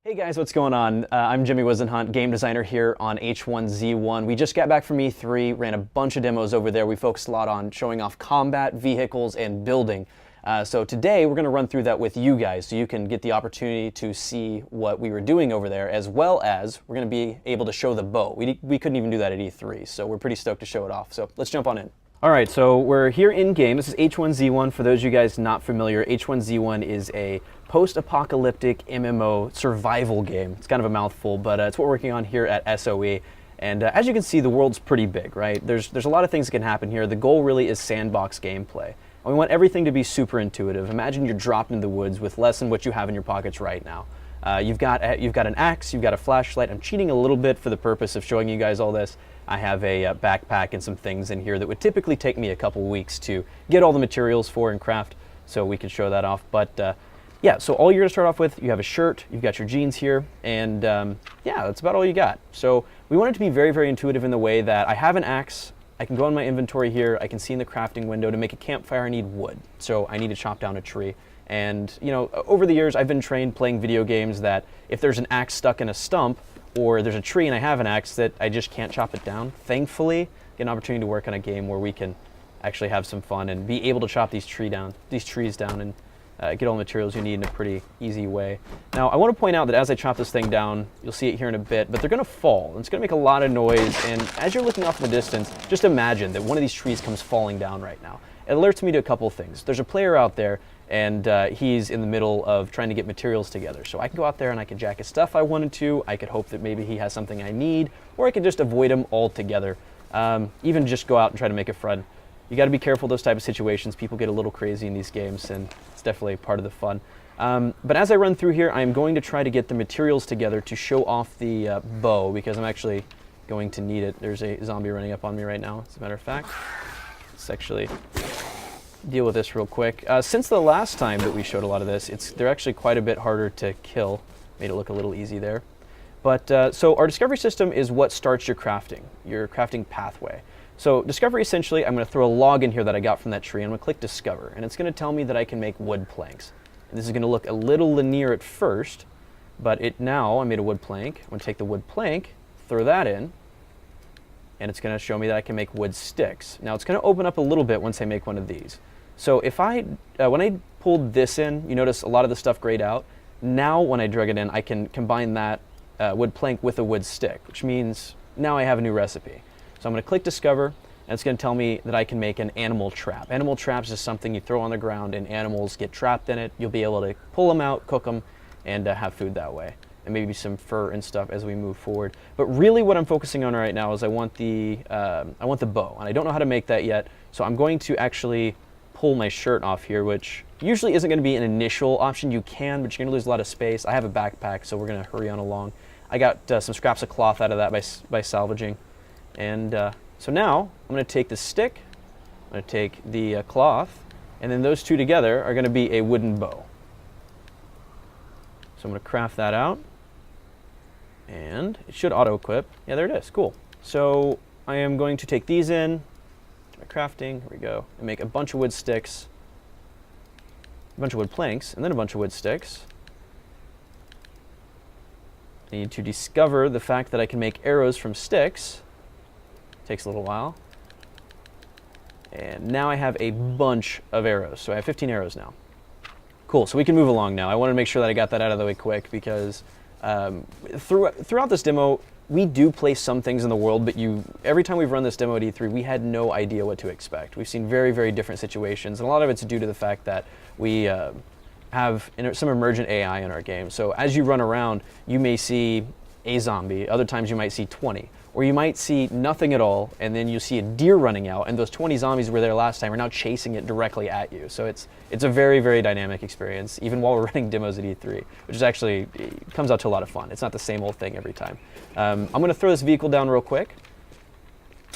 Hey guys, what's going on? I'm H1Z1, game designer here on H1Z1. We just got back from E3, ran a bunch of demos over there. We focused a lot on showing off combat, vehicles, and building. So today we're going to run through that with you guys so you can get the opportunity to see what we were doing over there, as well as we're going to be able to show the bow. We couldn't even do that at E3, so we're pretty stoked to show it off. So let's jump on in. All right, so we're here in-game. This is H1Z1. For those of you guys not familiar, H1Z1 is a post-apocalyptic MMO survival game. It's kind of a mouthful, but it's what we're working on here at SOE. And as you can see, the world's pretty big, right? There's a lot of things that can happen here. The goal really is sandbox gameplay. And we want everything to be super intuitive. Imagine you're dropped into the woods with less than what you have in your pockets right now. You've got an axe, you've got a flashlight. I'm cheating a little bit for the purpose of showing you guys all this. I have a backpack and some things in here that would typically take me a couple weeks to get all the materials for and craft, so we could show that off. But yeah, so all you're gonna start off with, you have a shirt, you've got your jeans here, and yeah, that's about all you got. So we want it to be very, very intuitive in the way that I have an axe, I can go in my inventory here, I can see in the crafting window to make a campfire I need wood. So I need to chop down a tree. And you know, over the years I've been trained playing video games that if there's an axe stuck in a stump, or there's a tree and I have an axe that I just can't chop it down. Thankfully, get an opportunity to work on a game where we can actually have some fun and be able to chop these trees down and get all the materials you need in a pretty easy way. Now, I want to point out that as I chop this thing down, you'll see it here in a bit, but they're going to fall, and it's going to make a lot of noise, and as you're looking off in the distance, just imagine that one of these trees comes falling down right now. It alerts me to a couple things. There's a player out there, and he's in the middle of trying to get materials together. So I can go out there and I can jack his stuff if I wanted to. I could hope that maybe he has something I need, or I could just avoid him altogether. Even just go out and try to make a friend. You got to be careful of those type of situations. People get a little crazy in these games, and it's definitely part of the fun. But as I run through here, I'm going to try to get the materials together to show off the bow, because I'm actually going to need it. There's a zombie running up on me right now, as a matter of fact. Let's actually deal with this real quick. Since the last time that we showed a lot of this, they're actually quite a bit harder to kill. Made it look a little easy there. But so our discovery system is what starts your crafting pathway. So discovery, essentially, I'm going to throw a log in here that I got from that tree, and I'm going to click discover, and it's going to tell me that I can make wood planks. And this is going to look a little linear at first, but now I made a wood plank. I'm going to take the wood plank, throw that in, and it's going to show me that I can make wood sticks. Now it's going to open up a little bit once I make one of these. So if when I pulled this in, you notice a lot of the stuff grayed out. Now when I drug it in, I can combine that wood plank with a wood stick, which means now I have a new recipe. So I'm going to click discover, and it's going to tell me that I can make an animal trap. Animal traps is something you throw on the ground and animals get trapped in it. You'll be able to pull them out, cook them, and have food that way. And maybe some fur and stuff as we move forward. But really what I'm focusing on right now is I want the bow, and I don't know how to make that yet, so I'm going to actually pull my shirt off here, which usually isn't going to be an initial option. You can, but you're going to lose a lot of space. I have a backpack, so we're going to hurry on along. I got some scraps of cloth out of that by salvaging. And so now I'm going to take the stick, I'm going to take the cloth, and then those two together are going to be a wooden bow. So I'm going to craft that out. And it should auto-equip. Yeah, there it is. Cool. So I am going to take these in, to my crafting, here we go, and make a bunch of wood sticks, a bunch of wood planks, and then a bunch of wood sticks. I need to discover the fact that I can make arrows from sticks. Takes a little while. And now I have a bunch of arrows. So I have 15 arrows now. Cool, so we can move along now. I wanted to make sure that I got that out of the way quick, because throughout this demo, we do place some things in the world, but every time we've run this demo at E3, we had no idea what to expect. We've seen very, very different situations, and a lot of it's due to the fact that we have some emergent AI in our game. So as you run around, you may see a zombie, other times you might see 20. Or you might see nothing at all, and then you see a deer running out, and those 20 zombies were there last time are now chasing it directly at you. So it's a very, very dynamic experience, even while we're running demos at E3, which is actually, it comes out to a lot of fun. It's not the same old thing every time. I'm going to throw this vehicle down real quick,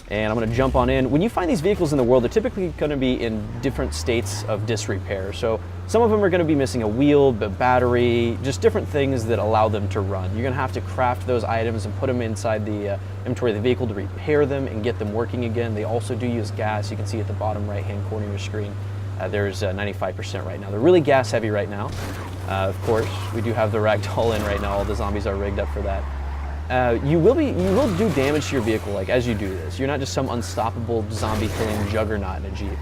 and I'm going to jump on in. When you find these vehicles in the world, they're typically going to be in different states of disrepair. So some of them are going to be missing a wheel, a battery, just different things that allow them to run. You're going to have to craft those items and put them inside the inventory of the vehicle to repair them and get them working again. They also do use gas. You can see at the bottom right-hand corner of your screen. There's 95% right now. They're really gas heavy right now. Of course, we do have the ragdoll in right now. All the zombies are rigged up for that. You will do damage to your vehicle like as you do this. You're not just some unstoppable zombie killing juggernaut in a Jeep.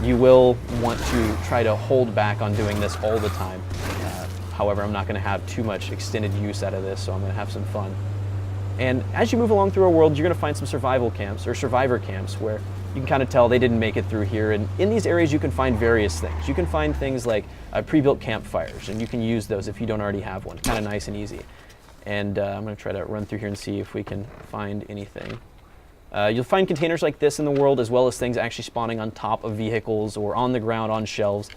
You will want to try to hold back on doing this all the time. However, I'm not going to have too much extended use out of this, so I'm going to have some fun. And as you move along through our world, you're going to find some survival camps or survivor camps where you can kind of tell they didn't make it through here. And in these areas, you can find various things. You can find things like pre-built campfires, and you can use those if you don't already have one. Kind of nice and easy. And I'm going to try to run through here and see if we can find anything. You'll find containers like this in the world, as well as things actually spawning on top of vehicles or on the ground on shelves.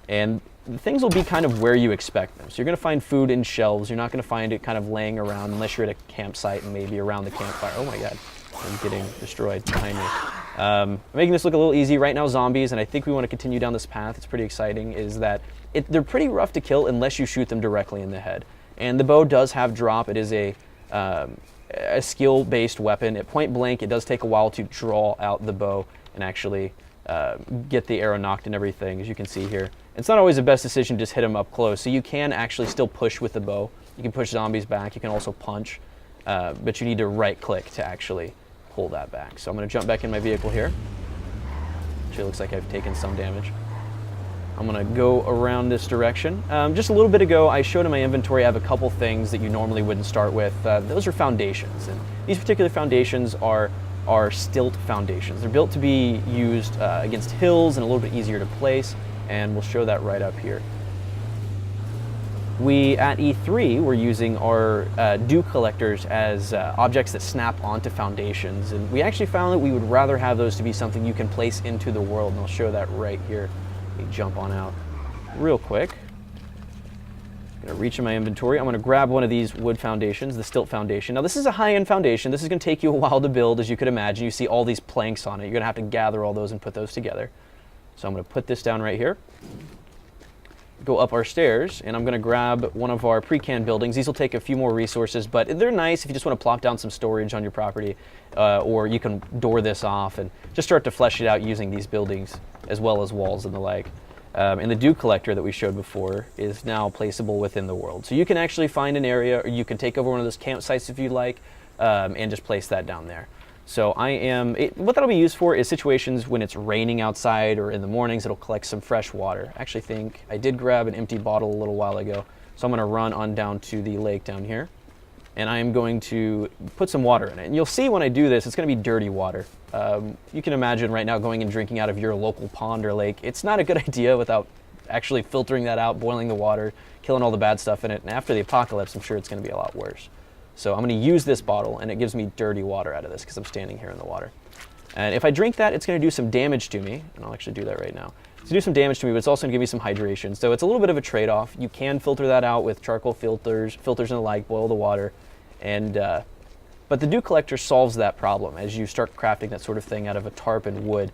And the things will be kind of where you expect them. So you're going to find food in shelves. You're not going to find it kind of laying around unless you're at a campsite and maybe around the campfire. Oh my god, I'm getting destroyed behind me. Making this look a little easy. Right now, zombies, and I think we want to continue down this path, it's pretty exciting, is that they're pretty rough to kill unless you shoot them directly in the head. And the bow does have drop. It is a skill-based weapon. At point blank, it does take a while to draw out the bow and actually get the arrow knocked and everything, as you can see here. It's not always the best decision to just hit them up close, so you can actually still push with the bow. You can push zombies back. You can also punch, but you need to right-click to actually pull that back. So I'm going to jump back in my vehicle here. Actually, looks like I've taken some damage. I'm going to go around this direction. Just a little bit ago, I showed in my inventory I have a couple things that you normally wouldn't start with. Those are foundations, and these particular foundations are stilt foundations. They're built to be used against hills and a little bit easier to place, and we'll show that right up here. We, at E3, we're using our dew collectors as objects that snap onto foundations, and we actually found that we would rather have those to be something you can place into the world, and I'll show that right here. Let me jump on out real quick. I'm going to reach in my inventory. I'm going to grab one of these wood foundations, the stilt foundation. Now this is a high-end foundation. This is going to take you a while to build, as you could imagine. You see all these planks on it. You're going to have to gather all those and put those together. So I'm going to put this down right here, go up our stairs, and I'm going to grab one of our pre-canned buildings. These will take a few more resources, but they're nice if you just want to plop down some storage on your property, or you can door this off and just start to flesh it out using these buildings as well as walls and the like. And the dew collector that we showed before is now placeable within the world. So you can actually find an area, or you can take over one of those campsites if you'd like, and just place that down there. So what that'll be used for is situations when it's raining outside, or in the mornings it'll collect some fresh water. I actually think I did grab an empty bottle a little while ago, so I'm going to run on down to the lake down here, and I am going to put some water in it. And you'll see when I do this, it's going to be dirty water. You can imagine right now going and drinking out of your local pond or lake. It's not a good idea without actually filtering that out, boiling the water, killing all the bad stuff in it, and after the apocalypse, I'm sure it's going to be a lot worse. So I'm going to use this bottle, and it gives me dirty water out of this because I'm standing here in the water. And if I drink that, it's going to do some damage to me, and I'll actually do that right now. It's going to do some damage to me, but it's also going to give me some hydration. So it's a little bit of a trade-off. You can filter that out with charcoal filters and the like, boil the water, and but the dew collector solves that problem. As you start crafting that sort of thing out of a tarp and wood,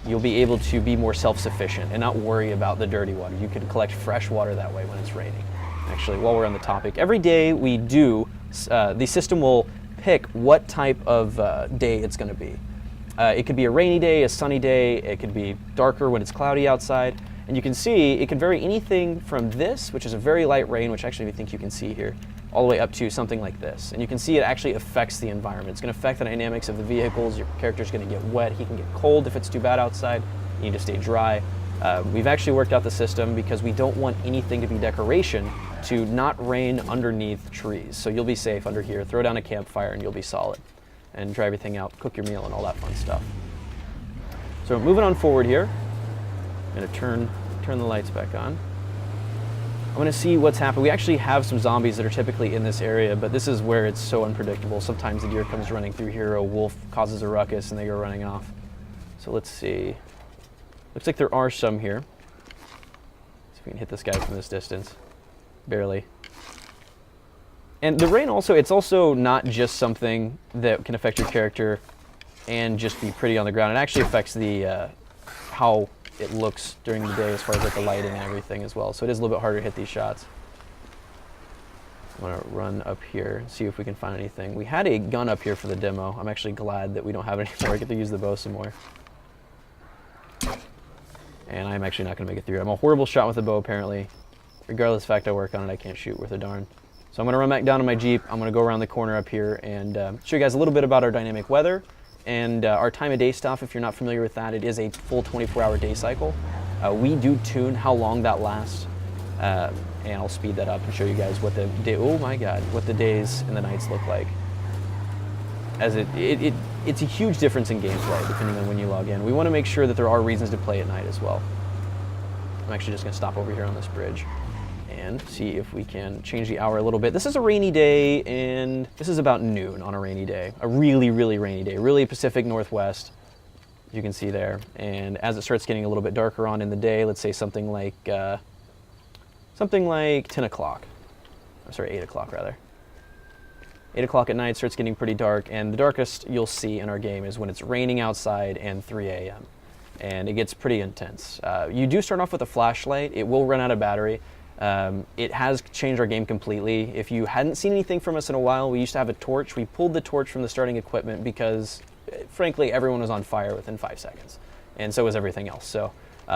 you'll be able to be more self-sufficient and not worry about the dirty water. You can collect fresh water that way when it's raining. Actually, while we're on the topic, every day we do, the system will pick what type of day it's going to be. It could be a rainy day, a sunny day, it could be darker when it's cloudy outside, and you can see it can vary anything from this, which is a very light rain, which actually I think you can see here, all the way up to something like this. And you can see it actually affects the environment. It's going to affect the dynamics of the vehicles. Your character's going to get wet. He can get cold if it's too bad outside. You need to stay dry. We've actually worked out the system because we don't want anything to be decoration to not rain underneath trees. So you'll be safe under here. Throw down a campfire and you'll be solid. And dry everything out, cook your meal and all that fun stuff. So moving on forward here, I'm going to turn the lights back on. I'm going to see what's happened. We actually have some zombies that are typically in this area, but this is where it's so unpredictable. Sometimes the deer comes running through here, a wolf causes a ruckus and they go running off. So let's see. Looks like there are some here. See if we can hit this guy from this distance. Barely. And the rain also, it's also not just something that can affect your character and just be pretty on the ground. It actually affects the how it looks during the day as far as like the lighting and everything as well. So it is a little bit harder to hit these shots. I'm going to run up here and see if we can find anything. We had a gun up here for the demo. I'm actually glad that we don't have it anymore. I get to use the bow some more. And I'm actually not going to make it through. I'm a horrible shot with a bow, apparently. Regardless of the fact I work on it, I can't shoot worth a darn. So I'm going to run back down to my Jeep. I'm going to go around the corner up here and show you guys a little bit about our dynamic weather and our time of day stuff. If you're not familiar with that, it is a full 24-hour day cycle. We do tune how long that lasts, and I'll speed that up and show you guys what the day, oh my god, what the days and the nights look like. As it's a huge difference in gameplay depending on when you log in. We want to make sure that there are reasons to play at night as well. I'm actually just going to stop over here on this bridge and see if we can change the hour a little bit. This is a rainy day, and this is about noon on a rainy day. A really, really rainy day. Really Pacific Northwest, you can see there. And as it starts getting a little bit darker on in the day, let's say something like 10 o'clock. I'm sorry, 8 o'clock rather. 8 o'clock at night starts getting pretty dark, and the darkest you'll see in our game is when it's raining outside and 3 a.m. And it gets pretty intense. You do start off with a flashlight. It will run out of battery. It has changed our game completely. If you hadn't seen anything from us in a while, we used to have a torch. We pulled the torch from the starting equipment because, frankly, everyone was on fire within 5 seconds, and so was everything else. So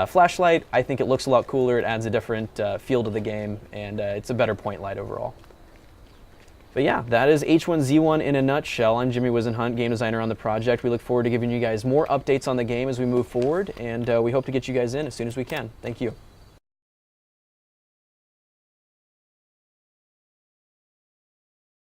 flashlight, I think it looks a lot cooler. It adds a different feel to the game, and it's a better point light overall. But yeah, that is H1Z1 in a nutshell. I'm Jimmy Wizenhunt, game designer on the project. We look forward to giving you guys more updates on the game as we move forward, and we hope to get you guys in as soon as we can. Thank you.